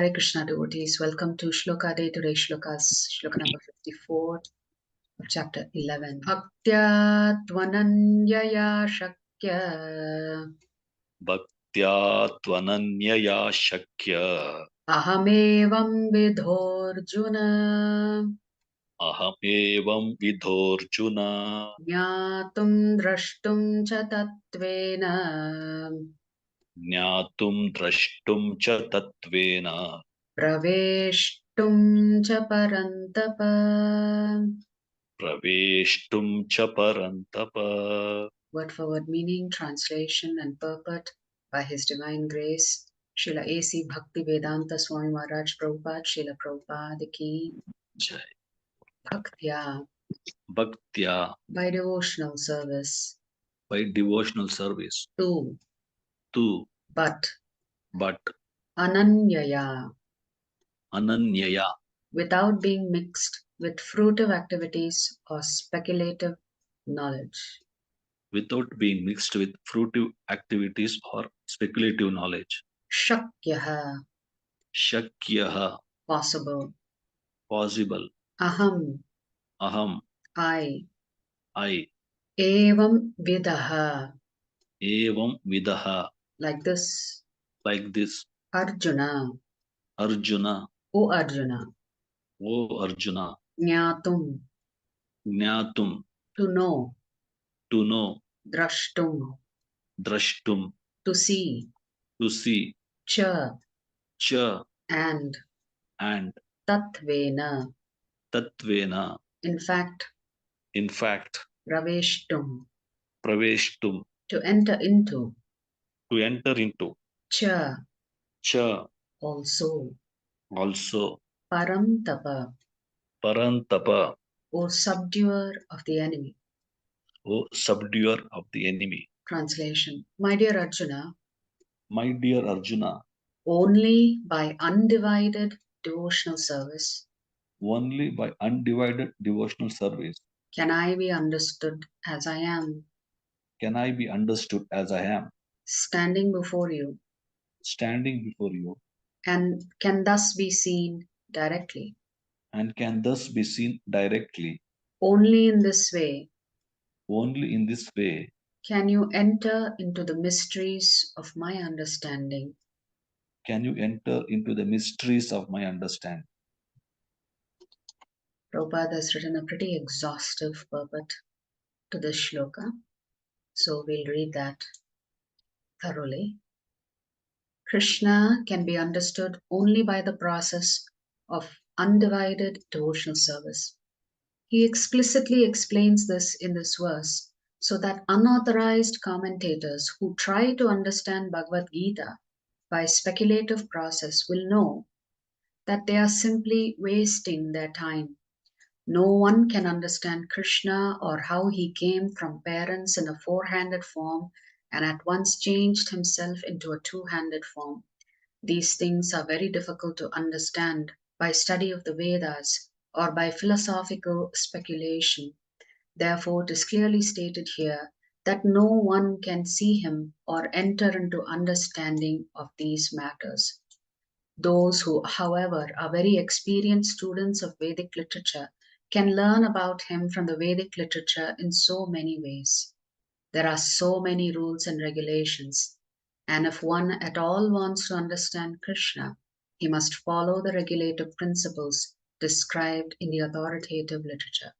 Hare Krishna devotees, welcome to Shloka Day. Today Shlokas, Shloka number 54 of chapter 11. Bhaktya tvananyaya shakya Bhaktya tvananyaya shakya ahamevam vidhorjuna ahamevam vidhorjuna jnatum drashtum cha tatvena jnatum drashtum cha tatvena praveshtum cha parantapa. praveshtum cha parantapa. Word for word meaning, translation and purport by His Divine Grace, Srila A.C. Bhaktivedanta Swami Maharaj Prabhupada, Srila Prabhupada ki Jai. Bhaktya, Bhaktya, by devotional service, by devotional service, to, but ananyaya, ananyaya, without being mixed with fruitive activities or speculative knowledge. without being mixed with fruitive activities or speculative knowledge. Shakyaha, Shakyaha, possible. possible. Aham, Aham, I. I. Evam vidaha, Evam vidaha, like this. like this. Arjuna, Arjuna, O Arjuna, O Arjuna, Jnatum, Jnatum, to know, to know, Drashtum, Drashtum, to see, to see, Cha, Cha, and and Tatvena, Tatvena, in fact, Praveshtum, Praveshtum, to enter into, to enter into, Cha, Cha, also, also, Parantapa, Parantapa, O subduer of the enemy. O subduer of the enemy. Translation: My dear Arjuna, My dear Arjuna, only by undivided devotional service only by undivided devotional service can I be understood as I am, can I be understood as I am, standing before you, standing before you, and can thus be seen directly. and can thus be seen directly. Only in this way Only in this way can you enter into the mysteries of my understanding. can you enter into the mysteries of my understanding. Prabhupada has written a pretty exhaustive purport to this shloka, so we'll read that thoroughly. Krishna can be understood only by the process of undivided devotional service. He explicitly explains this in this verse so that unauthorized commentators who try to understand Bhagavad Gita by speculative process will know that they are simply wasting their time. No one can understand Krishna or how he came from parents in a four-handed form and at once changed himself into a two-handed form. These things are very difficult to understand by study of the Vedas or by philosophical speculation. Therefore, it is clearly stated here that no one can see him or enter into understanding of these matters. Those who, however, are very experienced students of Vedic literature can learn about him from the Vedic literature in so many ways. There are so many rules and regulations, and if one at all wants to understand Krishna, he must follow the regulative principles described in the authoritative literature.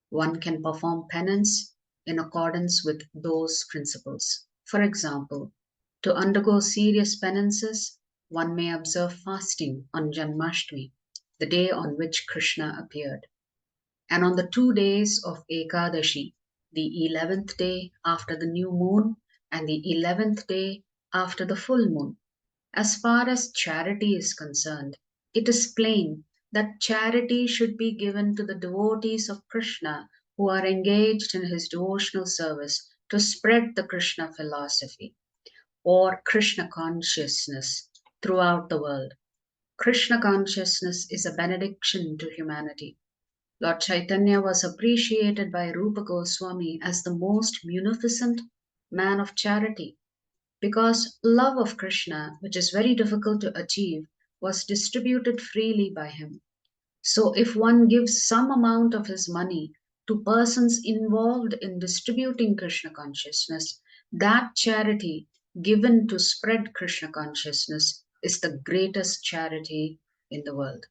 One can perform penance in accordance with those principles. For example, to undergo serious penances, one may observe fasting on Janmashtami, the day on which Krishna appeared, and on the 2 days of Ekadashi, the 11th day after the new moon and the 11th day after the full moon. As far as charity is concerned, it is plain that charity should be given to the devotees of Krishna who are engaged in his devotional service to spread the Krishna philosophy or Krishna consciousness throughout the world. Krishna consciousness is a benediction to humanity. Lord Chaitanya was appreciated by Rupa Goswami as the most munificent man of charity because love of Krishna, which is very difficult to achieve, was distributed freely by him. So, if one gives some amount of his money to persons involved in distributing Krishna consciousness, that charity given to spread Krishna consciousness is the greatest charity in the world.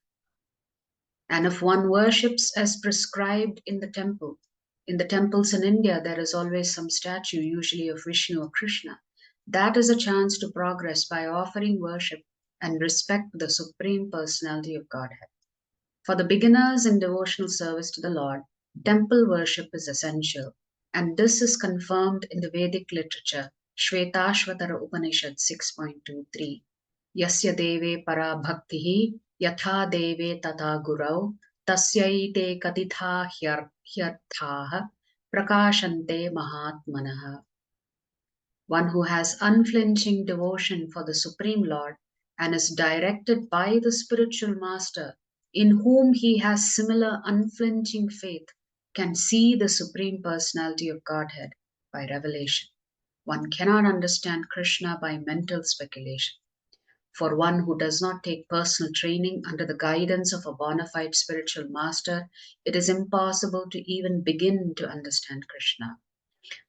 And if one worships as prescribed in the temple, in the temples in India, there is always some statue, usually of Vishnu or Krishna. That is a chance to progress by offering worship and respect the Supreme Personality of Godhead. For the beginners in devotional service to the Lord, temple worship is essential, and this is confirmed in the Vedic literature, Shvetashvatara Upanishad 6.23. Yasya deve para bhaktihi yatha deve tata gurau tasyaite katitha hyarthaha prakashante mahatmanaha. One who has unflinching devotion for the Supreme Lord and is directed by the spiritual master in whom he has similar unflinching faith can see the Supreme Personality of Godhead by revelation. One cannot understand Krishna by mental speculation. For one who does not take personal training under the guidance of a bona fide spiritual master, it is impossible to even begin to understand Krishna.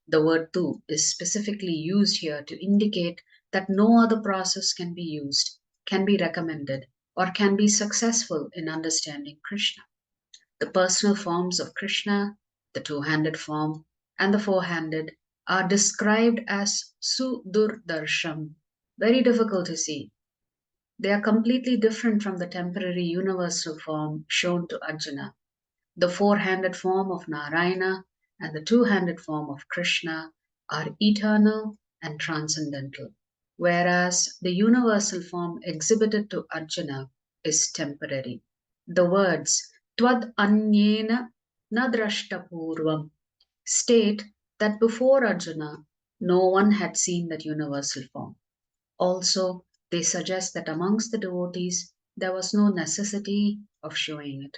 The word tu is specifically used here to indicate that no other process can be used, can be recommended, or can be successful in understanding Krishna. The personal forms of Krishna, the two-handed form, and the four-handed are described as sudurdarsham, very difficult to see. They are completely different from the temporary universal form shown to Arjuna. The four-handed form of Narayana and the two-handed form of Krishna are eternal and transcendental, whereas the universal form exhibited to Arjuna is temporary. The words Tvad anyena na drashtapurvam state that before Arjuna, no one had seen that universal form. Also, they suggest that amongst the devotees, there was no necessity of showing it.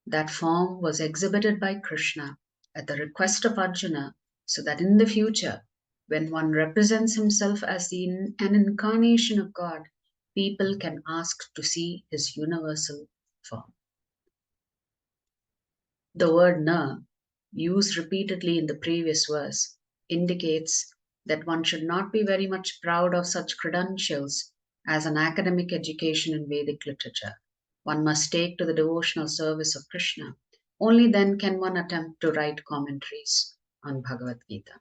That form was exhibited by Krishna at the request of Arjuna so that in the future, when one represents himself as an incarnation of God, people can ask to see his universal form. The word na, used repeatedly in the previous verse, indicates that one should not be very much proud of such credentials as an academic education in Vedic literature. One must take to the devotional service of Krishna. Only then can one attempt to write commentaries on Bhagavad Gita.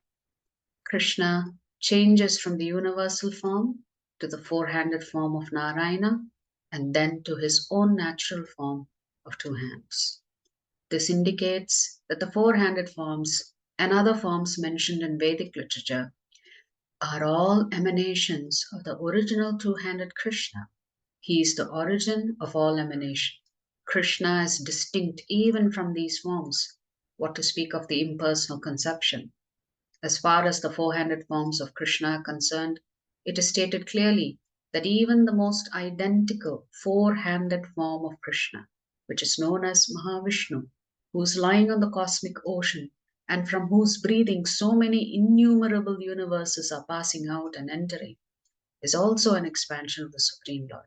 Krishna changes from the universal form to the four-handed form of Narayana and then to his own natural form of two hands. This indicates that the four-handed forms and other forms mentioned in Vedic literature are all emanations of the original two-handed Krishna. He is the origin of all emanation. Krishna is distinct even from these forms, what to speak of the impersonal conception. As far as the four-handed forms of Krishna are concerned, it is stated clearly that even the most identical four-handed form of Krishna, which is known as Mahavishnu, who is lying on the cosmic ocean and from whose breathing so many innumerable universes are passing out and entering, is also an expansion of the Supreme Lord.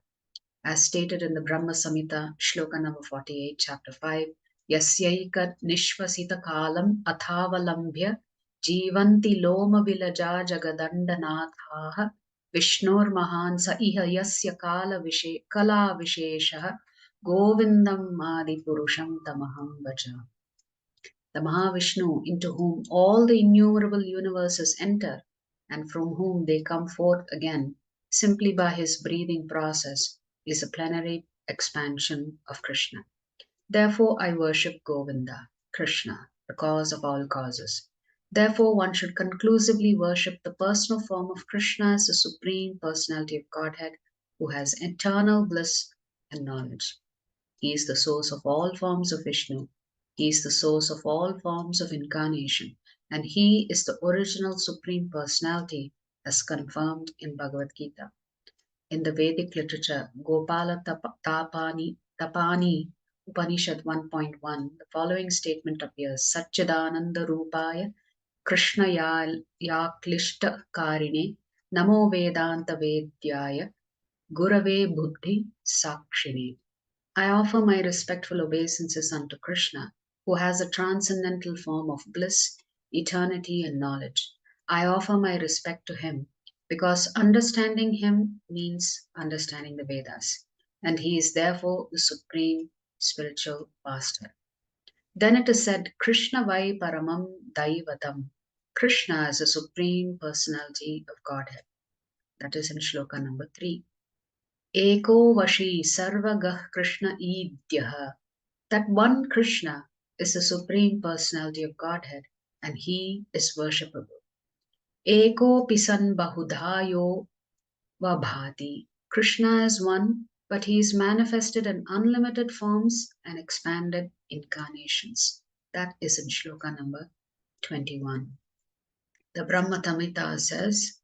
As stated in the Brahma Samhita, Sloka number 48, chapter 5, Yasyaika Nishvasita Kalam Athavalambhya Jivanti Loma Vilaja Jagadandanaathaha Vishnur Mahan Sa Iha Yasya Kala Visheshaha Govindam Madi Purusham Tamaham Vaja. The Mahavishnu, into whom all the innumerable universes enter and from whom they come forth again, simply by his breathing process, is a plenary expansion of Krishna. Therefore, I worship Govinda, Krishna, the cause of all causes. Therefore, one should conclusively worship the personal form of Krishna as the Supreme Personality of Godhead who has eternal bliss and knowledge. He is the source of all forms of Vishnu. He is the source of all forms of incarnation. And he is the original Supreme Personality as confirmed in Bhagavad Gita. In the Vedic literature, Gopala Tapani Upanishad 1.1, the following statement appears: Satchidananda Rupaya Krishna Yaklishta Karine Namo Vedanta Vedyaya Gurave Buddhi Sakshini. I offer my respectful obeisances unto Krishna, who has a transcendental form of bliss, eternity, and knowledge. I offer my respect to him because understanding him means understanding the Vedas, and he is therefore the supreme spiritual master. Then it is said, Krishna Vai Paramam Daivatam. Krishna is a supreme personality of Godhead. That is in Shloka number 3. Eko Vashi Sarvagah Krishna Idyah. That one Krishna is the supreme personality of Godhead and he is worshipable. Eko Pisan Bahudhayo Vabhati. Krishna is one, but he is manifested in unlimited forms and expanded incarnations. That is in Shloka number 21. The Brahma Tamita says,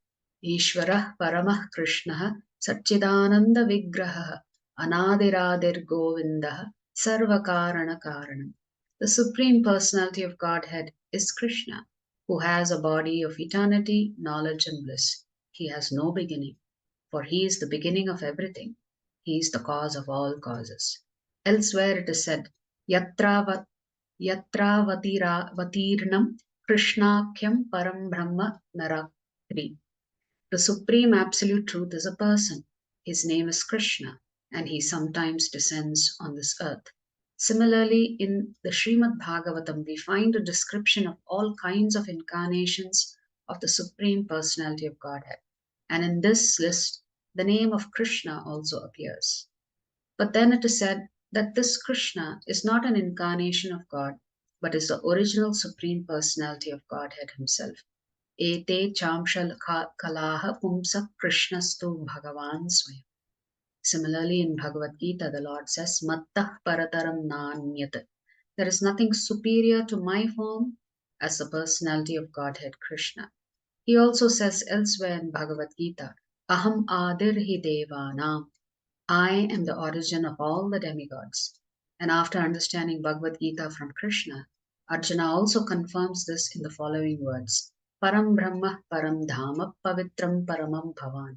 Ishvarah Paramah Krishna Satchidananda Vigraha Anadiradir Govinda Sarvakarana Karanam. The Supreme Personality of Godhead is Krishna, who has a body of eternity, knowledge, and bliss. He has no beginning, for he is the beginning of everything. He is the cause of all causes. Elsewhere it is said, Yatra Vatirnam Krishnakhyam Param Brahma Narakri. The Supreme Absolute Truth is a person. His name is Krishna, and he sometimes descends on this earth. Similarly, in the Srimad Bhagavatam, we find a description of all kinds of incarnations of the Supreme Personality of Godhead. And in this list, the name of Krishna also appears. But then it is said that this Krishna is not an incarnation of God, but is the original Supreme Personality of Godhead Himself. Ete chamshal kalaha pumsa Krishnastu Bhagavan Swayam. Similarly, in Bhagavad Gita, the Lord says, Mattah parataram nanyat. There is nothing superior to my form as the personality of Godhead Krishna. He also says elsewhere in Bhagavad Gita, Aham adirhi devanam. I am the origin of all the demigods. And after understanding Bhagavad Gita from Krishna, Arjuna also confirms this in the following words, Param Brahma Param Dhama Pavitram Paramam Bhavan.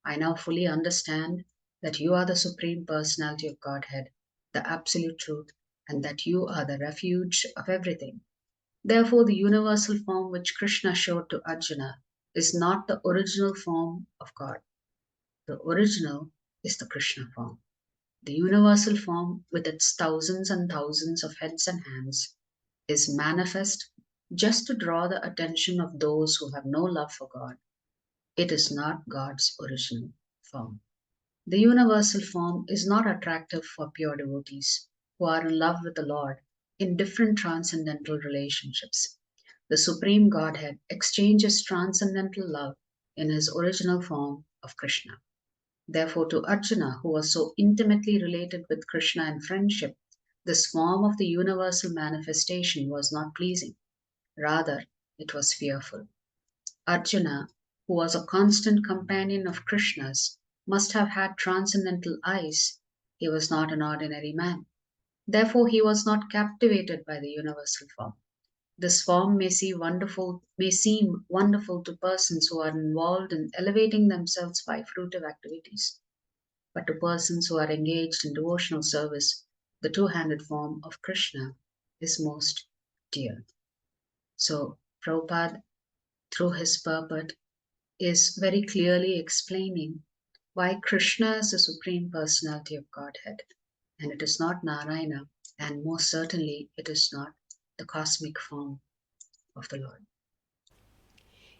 I now fully understand that you are the Supreme Personality of Godhead, the Absolute Truth, and that you are the refuge of everything. Therefore, the universal form which Krishna showed to Arjuna is not the original form of God. The original is the Krishna form. The universal form, with its thousands and thousands of heads and hands, is manifest just to draw the attention of those who have no love for God. It is not God's original form. The universal form is not attractive for pure devotees who are in love with the Lord in different transcendental relationships. The Supreme Godhead exchanges transcendental love in his original form of Krishna. Therefore, to Arjuna, who was so intimately related with Krishna in friendship, this form of the universal manifestation was not pleasing. Rather, it was fearful. Arjuna, who was a constant companion of Krishna's, must have had transcendental eyes. He was not an ordinary man. Therefore, he was not captivated by the universal form. This form may seem wonderful to persons who are involved in elevating themselves by fruitive activities. But to persons who are engaged in devotional service, the two-handed form of Krishna is most dear. So, Prabhupada, through his purport, is very clearly explaining why Krishna is the Supreme Personality of Godhead, and it is not Narayana, and most certainly it is not the cosmic form of the Lord.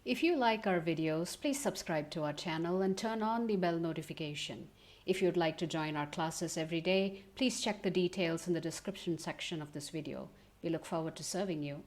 If you like our videos, please subscribe to our channel and turn on the bell notification. If you'd like to join our classes every day, please check the details in the description section of this video. We look forward to serving you.